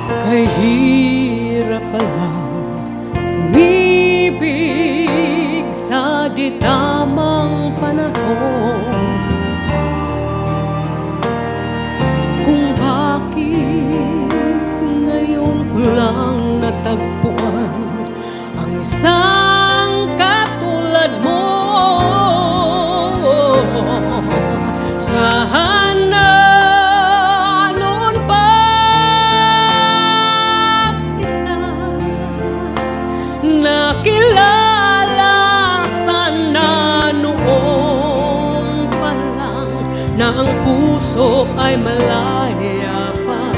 Kay hirap palang umibig sa di tamang panahon. Kung bakit ngayon ko lang natagpuan ang isang katulad mo. Sana noon pa kita nakilala, sana noon pa lang na ang puso ay malaya pa